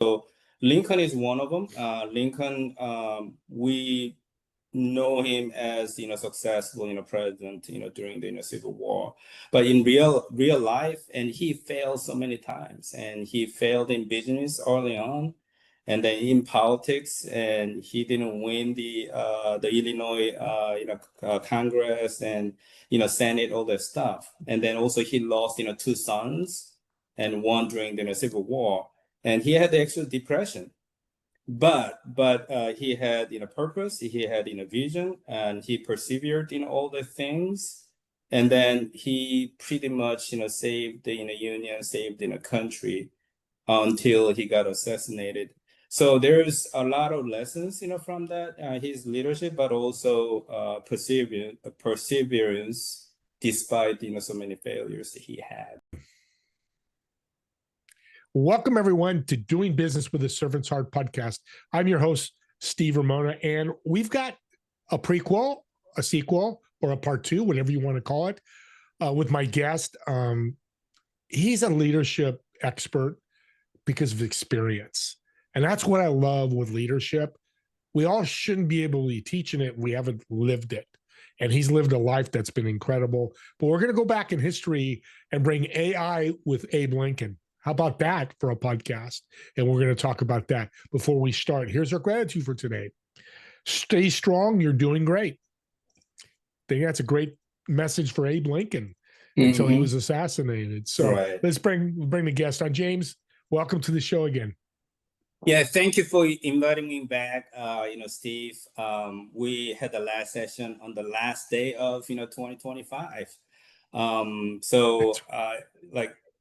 So Lincoln is one of them. Lincoln, we know him as successful president during the Civil War, but in real life, and he failed so many times, and he failed in business early on, and then in politics, and he didn't win the Illinois Congress and Senate, all that stuff, and then also he lost two sons and one during the Civil War, and he had the actual depression. But he had purpose, he had vision, and he persevered in all the things, and then he pretty much saved the union, saved the country until he got assassinated. So there's a lot of lessons from that his leadership, but also perseverance despite so many failures that he had. Welcome, everyone, to Doing Business with a Servant's Heart podcast. I'm your host, Steve Ramona, and we've got a prequel, a sequel, or a part two, whatever you want to call it, with my guest. He's a leadership expert because of experience. And that's what I love with leadership. We all shouldn't be able to be teaching it. We haven't lived it. And he's lived a life that's been incredible. But we're going to go back in history and bring AI with Abe Lincoln. How about that for a podcast? And we're going to talk about that before we start. Here's our gratitude for today. Stay strong. You're doing great. I think that's a great message for Abe Lincoln until he was assassinated. So let's bring the guest on. James, welcome to the show again. Yeah, thank you for inviting me back, Steve. We had the last session on the last day of, 2025.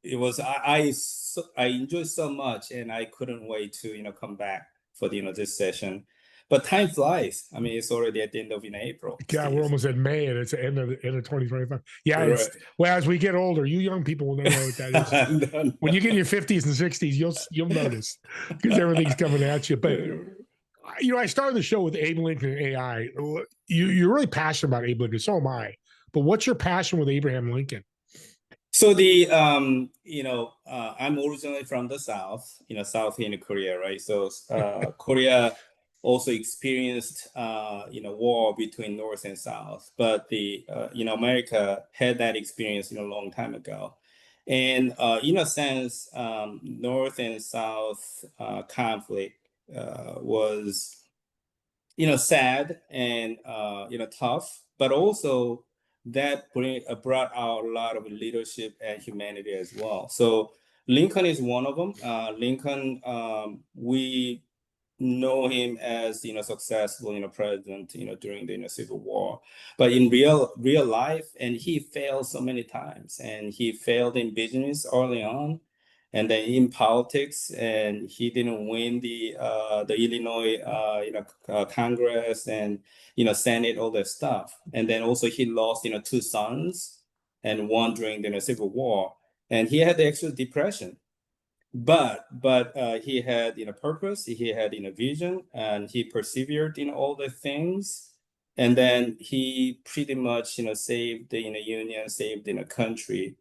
It was I enjoyed so much, and I couldn't wait to come back for the this session. But time flies. I mean, it's already at the end of April. Yeah, Steve. We're almost at May, and it's the end of 2025. Yeah, right. Well, as we get older, you young people will know what that is. No. When you get in your 50s and 60s, you'll notice because everything's coming at you. But I started the show with Abe Lincoln and AI. You're really passionate about Abe Lincoln. So am I. But what's your passion with Abraham Lincoln? So I'm originally from the South, South in Korea, right? So Korea also experienced, war between North and South, but America had that experience, a long time ago. And in a sense, North and South conflict was, sad and, tough, but also that brought out a lot of leadership and humanity as well. So Lincoln is one of them. Lincoln, we know him as successful president during the Civil War, but in real life, and he failed so many times, and he failed in business early on, and then in politics, and he didn't win the Illinois Congress and Senate, all that stuff, and then also he lost two sons and one during the Civil War, and he had the actual depression. But he had purpose, he had vision, and he persevered in all the things, and then he pretty much saved the union, saved the country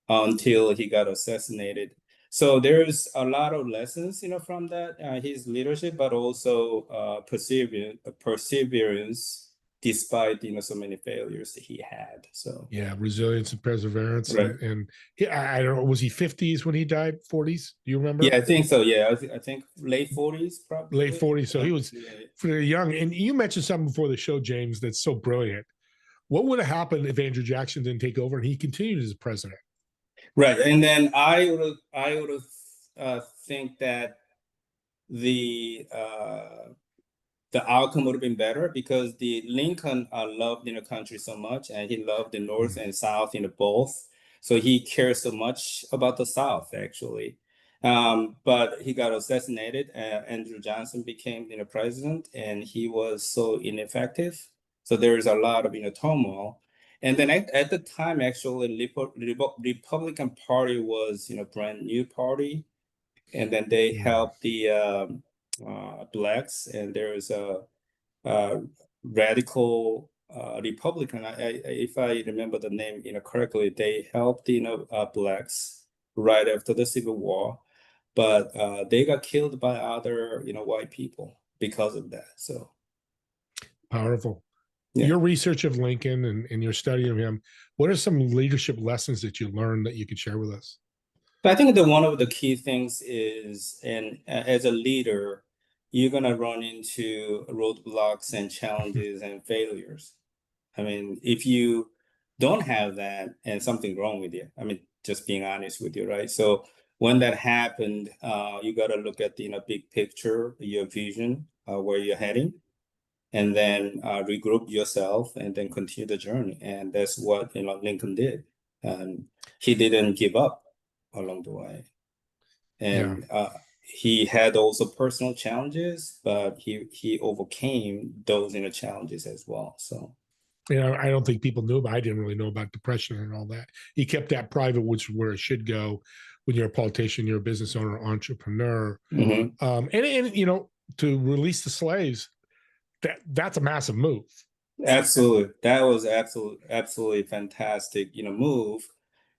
until he got assassinated. So there's a lot of lessons from that his leadership, but also perseverance despite so many failures that he had. So yeah, resilience and perseverance. Right. And I don't know, was he 50s when he died? 40s? Do you remember? Yeah, I think so. Yeah, I think late 40s, probably. Late 40s. So he was pretty young. And you mentioned something before the show, James, that's so brilliant. What would have happened if Andrew Jackson didn't take over and he continued as president? Right, and then I would think that the outcome would have been better, because the Lincoln loved the country so much, and he loved the North and South both. So he cares so much about the South, actually. But he got assassinated. Andrew Johnson became president, and he was so ineffective. So there is a lot of turmoil. And then at the time, actually, Republican Party was brand new party, and then they helped the blacks, and there is a radical Republican. If I remember the name correctly, they helped blacks right after the Civil War. but they got killed by other, white people because of that. So Powerful. yeah. Your research of Lincoln and your study of him, what are some leadership lessons that you learned that you could share with us? But I think that one of the key things is, and as a leader, you're gonna run into roadblocks and challenges and failures. I mean, if you don't have that and something wrong with you, I mean, just being honest with you, right? So when that happened, you got to look at the big picture, your vision, where you're heading, and then regroup yourself and then continue the journey. And that's what Lincoln did. He didn't give up along the way, Yeah. and he had also personal challenges, but he overcame those challenges as well. So. I don't think people knew, but I didn't really know about depression and all that. He kept that private, which is where it should go when you're a politician, you're a business owner, entrepreneur. Mm-hmm. And to release the slaves, that's a massive move. Absolutely. That was absolutely fantastic, move.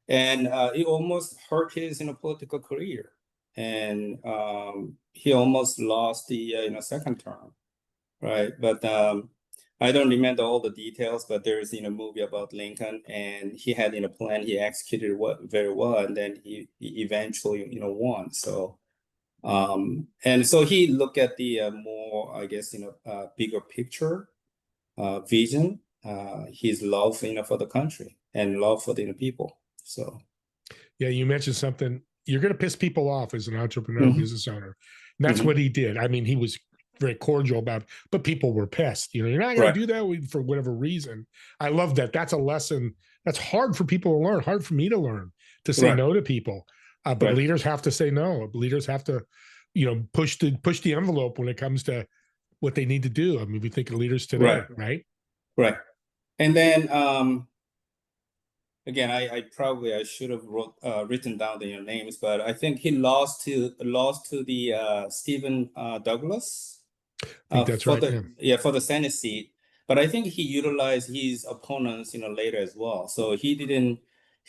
And it almost hurt his, political career. And he almost lost the, second term, right? But I don't remember all the details, but there's, movie about Lincoln, and he had, a plan. He executed very well, and then he eventually, won. So, and so he looked at the more, I guess, bigger picture vision, his love, for the country and love for the people. So, yeah, you mentioned something. You're going to piss people off as an entrepreneur, mm-hmm. business owner. And that's Mm-hmm. what he did. I mean, he was very cordial about it, but people were pissed. You're not going to do that for whatever reason. I love that. That's a lesson that's hard for people to learn, hard for me to learn, to say no to people. But leaders have to say no. Leaders have to, push the envelope when it comes to what they need to do. I mean, we think of leaders today, right? Right. And then again, I should have written down their names, but I think he lost to the Stephen Douglas. I think that's for right. For the Senate seat. But I think he utilized his opponents, later as well. So he didn't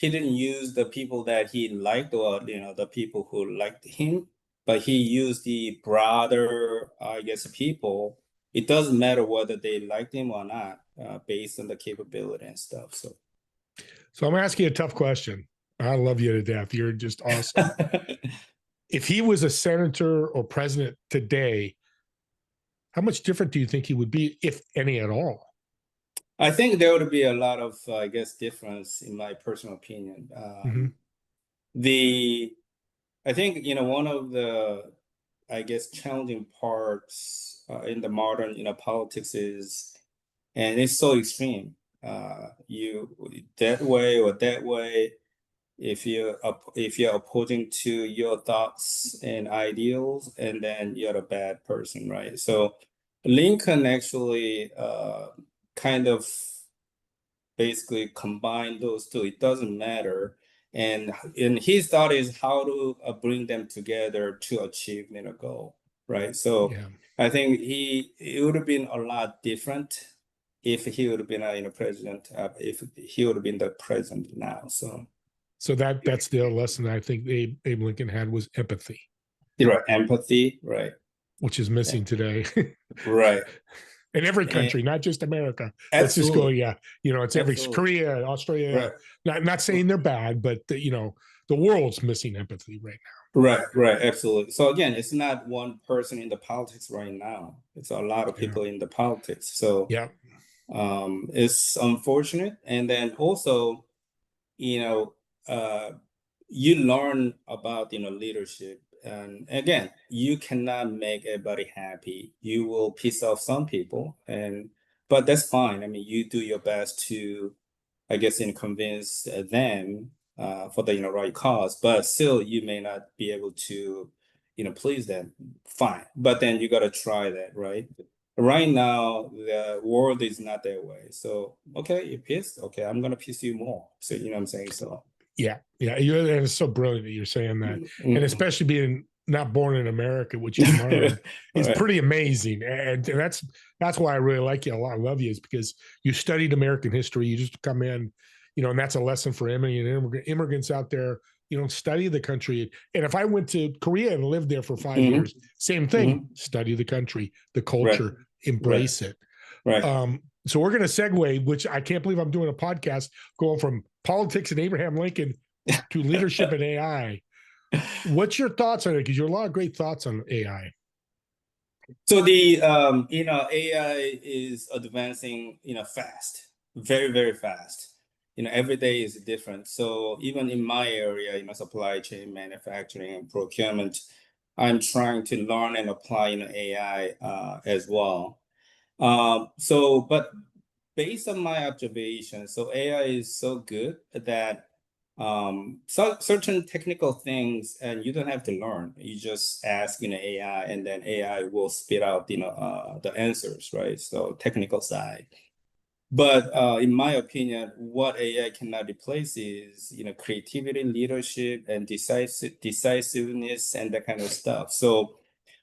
use the people that he liked, or the people who liked him, but he used the broader, I guess, people. It doesn't matter whether they liked him or not, based on the capability and stuff. So I'm gonna ask you a tough question. I love you to death. You're just awesome. If he was a senator or president today, how much different do you think he would be, if any at all? I think there would be a lot of, I guess, difference in my personal opinion. I think, one of the, I guess, challenging parts in the modern, politics is, and it's so extreme. You that way or that way. If you're opposing to your thoughts and ideals, and then you're a bad person, right? So Lincoln actually kind of basically combined those two. It doesn't matter. And his thought is how to bring them together to achieve a goal, right? So I think it would have been a lot different if he would have been president, if he would have been the president now. So that's the lesson I think Abe Lincoln had, was empathy. Right, empathy, right. Which is missing today. Right. In every country, not just America. Absolutely. Let's just go, it's every Korea, Australia. Right. Not saying they're bad, but the world's missing empathy right now. Right, absolutely. So again, it's not one person in the politics right now. It's a lot of people in the politics. So it's unfortunate. And then also, you learn about leadership. And again, you cannot make everybody happy. You will piss off some people, but that's fine. I mean, you do your best to, I guess, convince them for the right cause, but still you may not be able to please them. Fine, but then you got to try that, right? Right now the world is not that way. So okay, you're pissed. Okay, I'm gonna piss you more. So you know what I'm saying? So yeah, and it's so brilliant that you're saying that, and especially being not born in America, which you learned is pretty amazing. And that's why I really like you a lot. I love you, is because you studied American history. You just come in, and that's a lesson for immigrants out there study the country. And if I went to Korea and lived there for 5 Mhm. years, same thing, Mhm. study the country, the Right. culture, embrace it. Right. So we're going to segue, which I can't believe I'm doing a podcast going from politics and Abraham Lincoln to leadership and AI. What's your thoughts on it? Because you have a lot of great thoughts on AI. So the AI is advancing fast, very very fast. Every day is different. So even in my area, supply chain, manufacturing, and procurement, I'm trying to learn and apply AI as well. But based on my observation, so AI is so good that so certain technical things and you don't have to learn. You just ask AI, and then AI will spit out the answers, right? So technical side. But in my opinion, what AI cannot replace is creativity, leadership, and decisiveness and that kind of stuff. So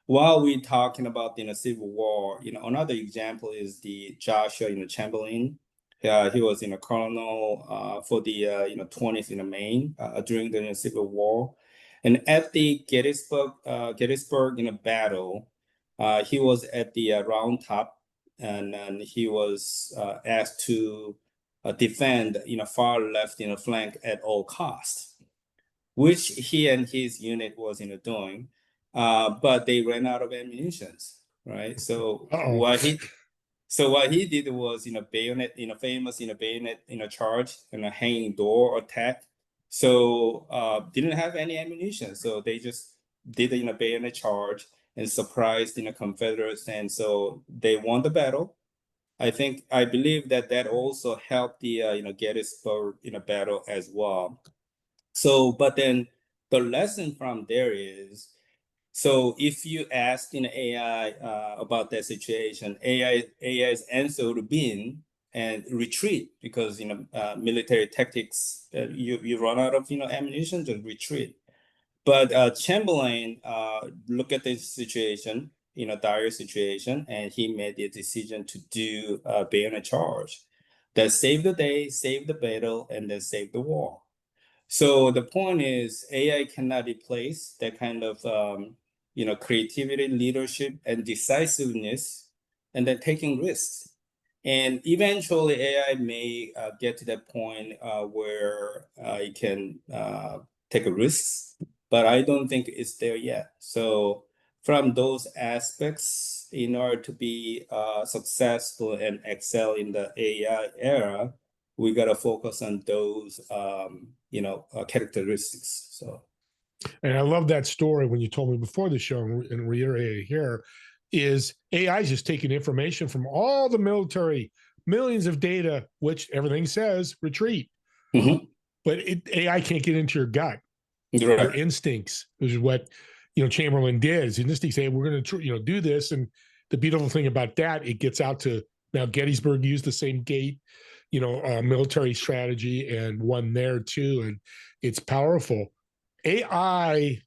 while we're talking about Civil War, another example is the Joshua Chamberlain. He was colonel for the 20th Maine during the Civil War, and at the Gettysburg battle, he was at the round top, and he was asked to defend far left flank at all costs, which he and his unit was doing, but they ran out of ammunition, right? Uh-oh. So what he did was bayonet, famous bayonet charge and a hanging door attack. So didn't have any ammunition, so they just did a bayonet charge and surprised Confederates, and so they won the battle. I believe that also helped the Gettysburg battle as well. So, but then the lesson from there is, so if you ask AI about that situation, AI's answer would be and retreat, because military tactics, you run out of ammunition, just retreat. But Chamberlain look at this situation, dire situation, and he made the decision to do a bayonet charge that saved the day, saved the battle, and then saved the war. So the point is, AI cannot replace that kind of creativity, leadership, and decisiveness, and then taking risks. And eventually, AI may get to that point where it can take a risk, but I don't think it's there yet. So from those aspects, in order to be successful and excel in the AI era, we got to focus on those characteristics. So And I love that story when you told me before the show, and reiterate it here, is AI is just taking information from all the military, millions of data, which everything says retreat. Mhm. But AI can't get into your gut, your Right. instincts, which is what Chamberlain did. His instincts say we're going to do this, and the beautiful thing about that, it gets out to now Gettysburg used the same gate, military strategy and won there too, and it's powerful. AI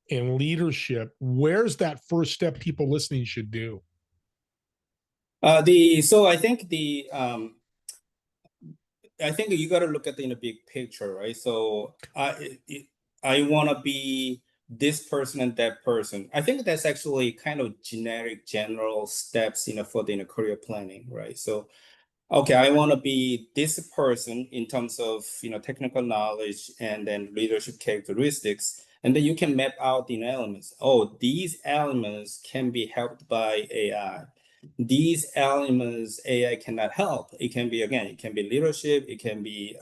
and leadership, where's that first step people listening should do? The so I think you got to look at the in a big picture, right? So I want to be this person and that person. I think that's actually kind of generic, general steps, for the career planning, right? So okay, I want to be this person in terms of technical knowledge and then leadership characteristics, and then you can map out the elements. Oh, these elements can be helped by AI. These elements AI cannot help. It can be, again, it can be leadership, it can be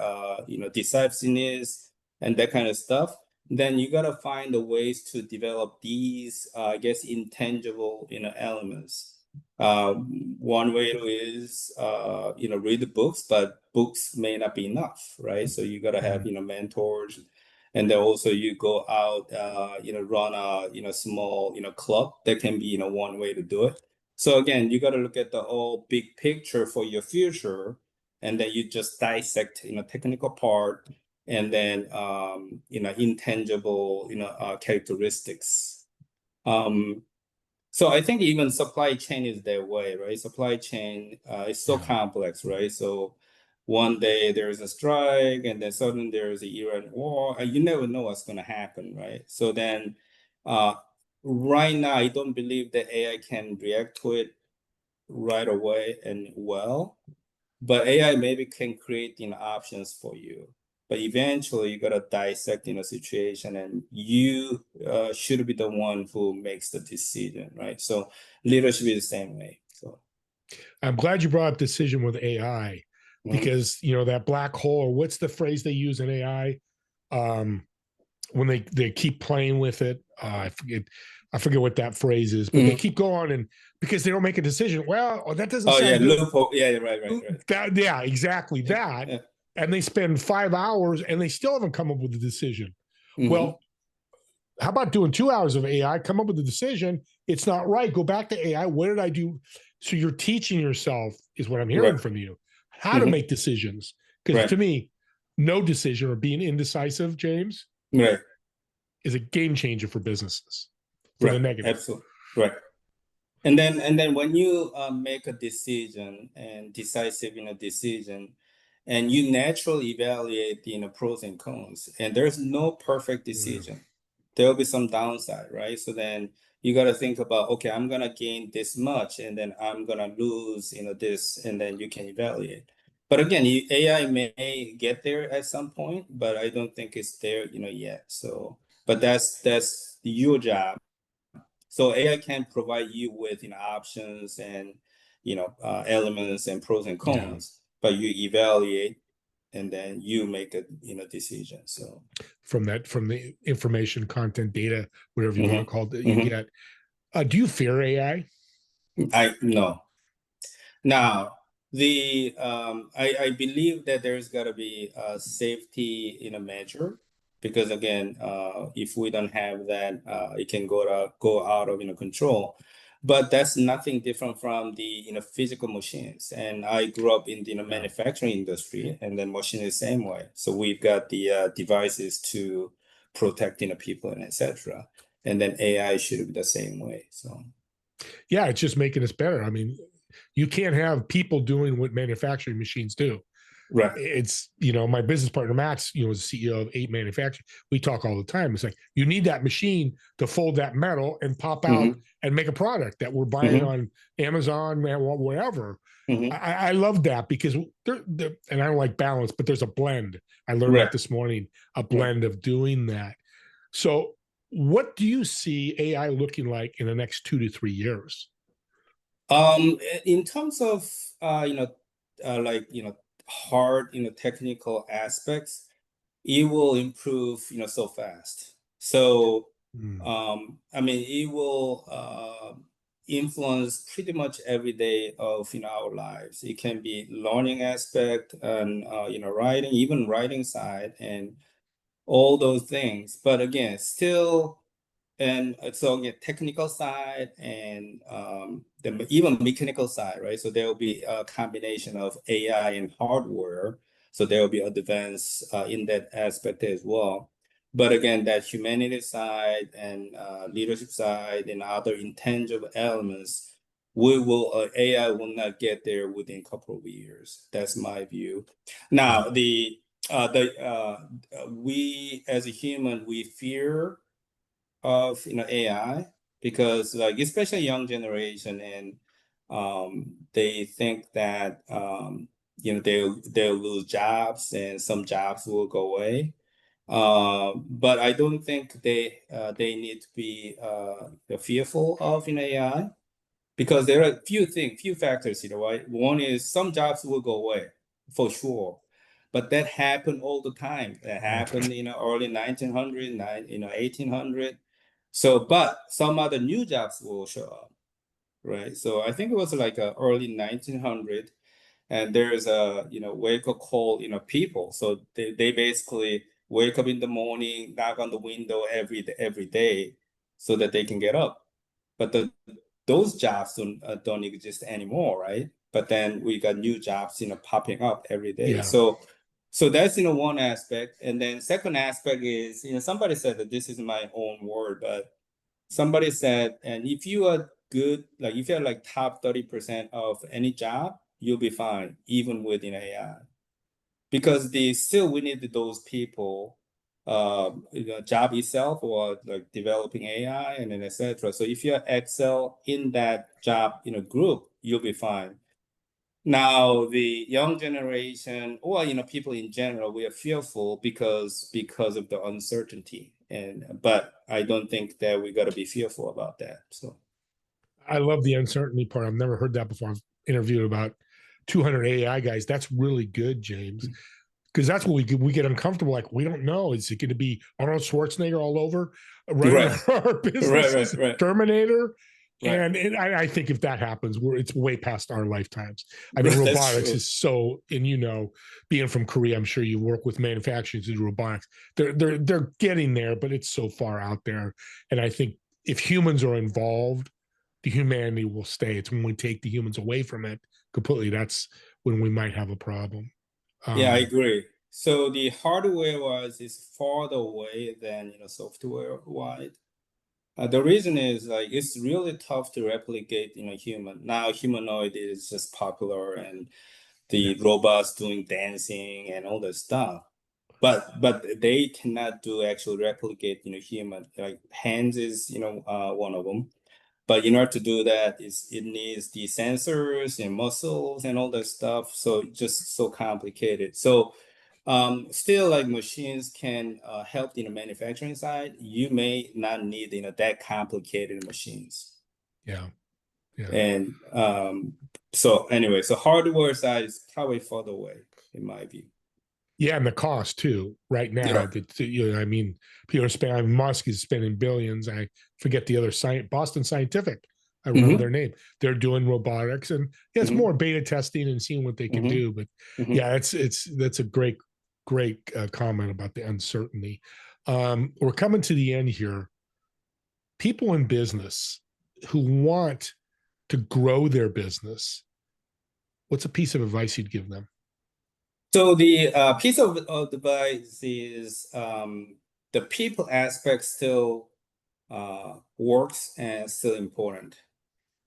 decisiveness and that kind of stuff. Then you gotta find the ways to develop these, I guess, intangible elements. One way is read the books, but books may not be enough, right? So you gotta have mentors, and then also you go out run a small club. That can be one way to do it. So again, you got to look at the whole big picture for your future, and then you just dissect technical part, and then intangible characteristics. So I think even supply chain is their way, right? Supply chain is so complex, right? So one day there's a strike, and then suddenly there's a Iran war, and you never know what's going to happen, right? So then, uh, right now, I don't believe that AI can react to it right away and well, but AI maybe can create options for you. But eventually, you gotta dissect a situation, and you should be the one who makes the decision, right? So leadership is the same way. So I'm glad you brought up decision with AI mhm. because that black hole, or what's the phrase they use in AI, when they keep playing with it. I forget what that phrase is, but they keep going, and because they don't make a decision. Well, that doesn't Oh yeah, sound good. loophole. Yeah, right, Yeah, exactly Yeah, that. yeah. And they spend 5 hours and they still haven't come up with a decision. Mm-hmm. Well, how about doing 2 hours of AI, come up with a decision? It's not right. Go back to AI. What did I do? So you're teaching yourself, is what I'm hearing Right. from you, how to Mm-hmm. make decisions. Because Right. to me, no decision or being indecisive, James, Right. is a game changer for businesses, for the Right. negative. Absolutely. Right. And then when you make a decision and decisive in a decision, and you naturally evaluate the pros and cons, and there's no perfect Yeah. decision. There'll be some downside, right? So then you got to think about, okay, I'm gonna gain this much, and then I'm gonna lose, this, and then you can evaluate. But again, AI may get there at some point, but I don't think it's there, yet. So, but that's your job. So AI can provide you with options and elements and pros and Yeah. cons, but you evaluate and then you make a decision. So From the information, content, data, whatever you want to mhm, call it, that you mhm. get. Do you fear AI? I no. Now, I believe that there's got to be a safety in a measure, because again, if we don't have that, it can go out of control. But that's nothing different from the physical machines. And I grew up in the Yeah. manufacturing industry, and then machine is the same way. So we've got the devices to protect people and etc. And then AI should be the same way. So Yeah, it's just making us better. I mean, you can't have people doing what manufacturing machines do. right. It's my business partner Max, is the CEO of 8 Manufacturing. We talk all the time. It's like you need that machine to fold that metal and pop out Hmm. and make a product that we're buying Hmm. on Amazon, whatever. Hmm. I love that because and I don't like balance, but there's a blend. I learned Right. that this morning, a Right. blend of doing that. So, what do you see AI looking like in the next 2 to 3 years? In terms of like hard technical aspects, it will improve so fast. So Hmm. I mean, it will influence pretty much every day of our lives. It can be learning aspect and writing, even writing side, and all those things. But again, still, and so again, technical side and the even mechanical side, right? So there will be a combination of AI and hardware. So there will be advance in that aspect as well. But again, that humanity side and leadership side and other intangible elements, AI will not get there within a couple of years. That's my view. Yeah. Now, we as a human, we fear of AI, because like especially young generation, and they think that they'll lose jobs and some jobs will go away. But I don't think they need to be fearful of AI, because there are few factors, right? One is some jobs will go away for sure, but that happened all the time. That Yeah. happened, early 1900, 1800. So, but some other new jobs will show up, right? So I think it was like early 1900, and there's a wake up call, people. So they basically wake up in the morning, knock on the window every day, so that they can get up. But those jobs don't exist anymore, right? But then we got new jobs, popping up every day. Yeah. So that's one aspect, and then second aspect is somebody said that, this is my own word, but somebody said, and if you are good, like if you're like top 30% of any job, you'll be fine even with AI. because we need those people, job itself or like developing AI and then etc. So if you excel in that job group, you'll be fine. Now the young generation, or people in general, we are fearful because of the uncertainty, but I don't think that we got to be fearful about that. So I love the uncertainty part. I've never heard that before. I've interviewed about 200 AI guys. That's really good, James, because that's what we get uncomfortable. Like, we don't know. Is it going to be Arnold Schwarzenegger all over running right, our businesses, right, Terminator? right. I think if that happens, it's way past our lifetimes. I mean, That's robotics true. is so, and being from Korea, I'm sure you work with manufacturers to do robotics. They're getting there, but it's so far out there. And I think if humans are involved, the humanity will stay. It's when we take the humans away from it completely, that's when we might have a problem. Yeah, I agree. So the hardware wise is farther away than software wide. The reason is like it's really tough to replicate human. Now humanoid is just popular and Yeah. the robots doing dancing and all that stuff. But they cannot do actual replicate human. Like hands is one of them. But in order to do that, it needs the sensors and muscles and all that stuff. So just so complicated. So still, like machines can help in the manufacturing side. You may not need that complicated machines. Yeah. Yeah. And so anyway, so hardware side is probably further away in my view. Yeah, and the cost too. Right now, Yeah. I mean, Musk is spending billions. I forget the other Boston Scientific. I remember Mm-hmm. their name. They're doing robotics, and it's Mm-hmm. more beta testing and seeing what they can Mm-hmm. do. But Mm-hmm. yeah, that's a great comment about the uncertainty. We're coming to the end here. People in business who want to grow their business, what's a piece of advice you'd give them? So the piece of advice is the people aspect still works and still important.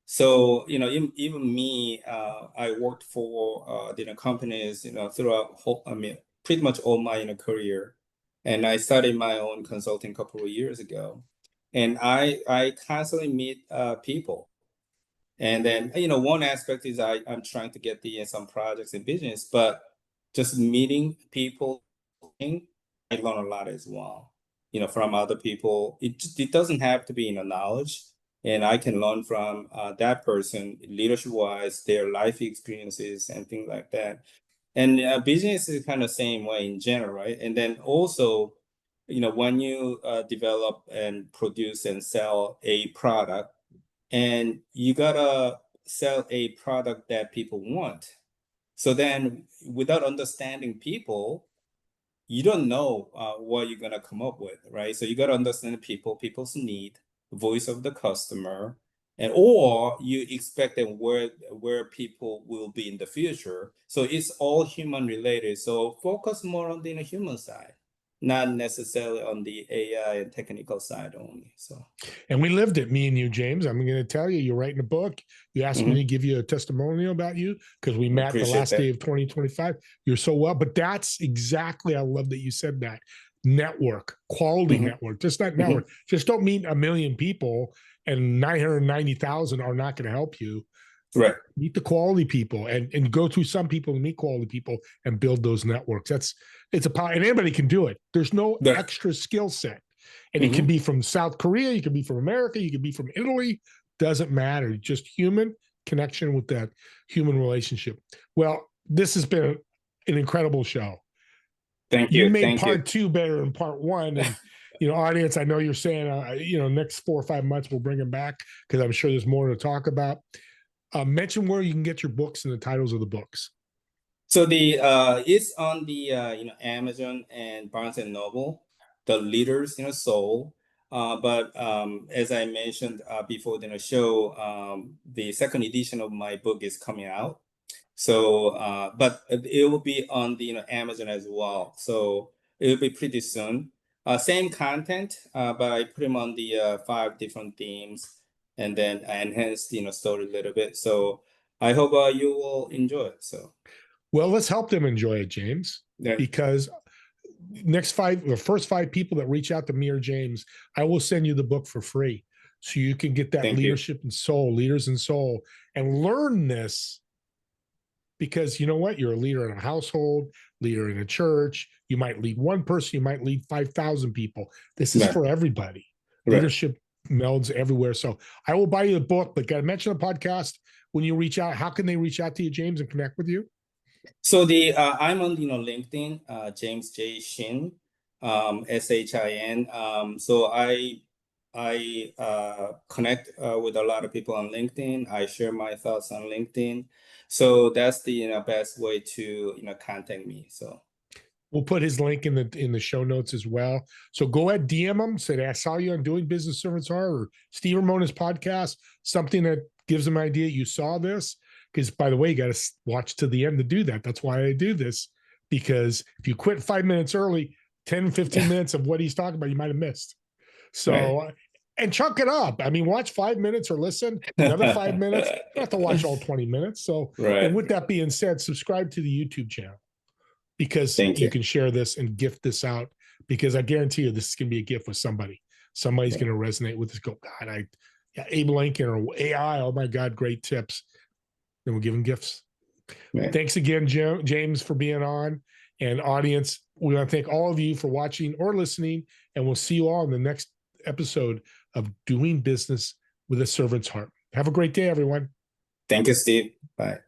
So even me, I worked for companies throughout I mean pretty much all my career, and I started my own consulting a couple of years ago, and I constantly meet people. And then, one aspect is I'm trying to get the some projects in business, but just meeting people, I learn a lot as well. From other people. It doesn't have to be knowledge, and I can learn from that person, leadership wise, their life experiences and things like that. And business is kind of same way in general, right? And then also, when you develop and produce and sell a product and you gotta sell a product that people want. So then, without understanding people, you don't know what you're gonna come up with, right? So you gotta understand people's need, voice of the customer, and or you expect them where people will be in the future. So it's all human related. So focus more on the human side, not necessarily on the AI and technical side only. So. And we lived it, me and you, James. I'm going to tell you, you're writing a book. You asked me to Mhm. give you a testimonial about you because we met the Appreciate last day that. of 2025. You're so well, but that's exactly, I love that you said that. Network, quality Mhm. network, just not Mhm. network. Just don't meet a million people and 990,000 are not going to help you. Right. Meet the quality people and go through some people and meet quality people and build those networks. It's a power, and anybody can do it. There's no Yeah. extra skill set. And it can Mhm. be from South Korea, you can be from America, you can be from Italy, doesn't matter. Just human connection with that human relationship. Well, this has been an incredible show. Thank You you. made Thank you. part two better than part one. And, audience, I know you're saying, next 4 or 5 months, we'll bring them back because I'm sure there's more to talk about. Mention where you can get your books and the titles of the books. So the it's on the Amazon and Barnes and Noble, the leaders soul. But as I mentioned before the show, the second edition of my book is coming out. So, but it will be on the Amazon as well. So it will be pretty soon. Same content, but I put them on the 5 different themes, and then I enhanced story a little bit. So I hope you will enjoy it. So Well, let's help them enjoy it, James. because the first 5 people that reach out to me or James, I will send you the book for free. So you can get that leadership and soul, leaders and soul, and learn this. Because you know what? You're a leader in a household, leader in a church. You might lead one person, you might lead 5,000 people. This is for everybody. Leadership melds everywhere. So I will buy you the book, but got to mention the podcast when you reach out. How can they reach out to you, James, and connect with you? So I'm on LinkedIn, James J. Shin, SHIN. So I connect with a lot of people on LinkedIn. I share my thoughts on LinkedIn. So that's the best way to contact me. So we'll put his link in the show notes as well. So go ahead, DM him, say, I saw you on Doing Business Servants Heart or Steve Ramona's podcast, something that gives them an idea you saw this. Because by the way, you got to watch to the end to do that. That's why I do this. Because if you quit 5 minutes early, 10, 15 minutes of what he's talking about, you might have missed. So, and chunk it up. I mean, watch 5 minutes or listen another 5 minutes. You don't have to watch all 20 minutes. So, and with that being said, subscribe to the YouTube channel because you can share this and gift this out, because I guarantee you this is going to be a gift with somebody. Somebody's going to resonate with this. Go, God, Abe Lincoln or AI. Oh my God, great tips. Then we'll give them gifts. Thanks again, James, for being on. And audience, we want to thank all of you for watching or listening. And we'll see you all in the next episode of Doing Business with a Servant's Heart. Have a great day, everyone. Thank you, Steve. Bye.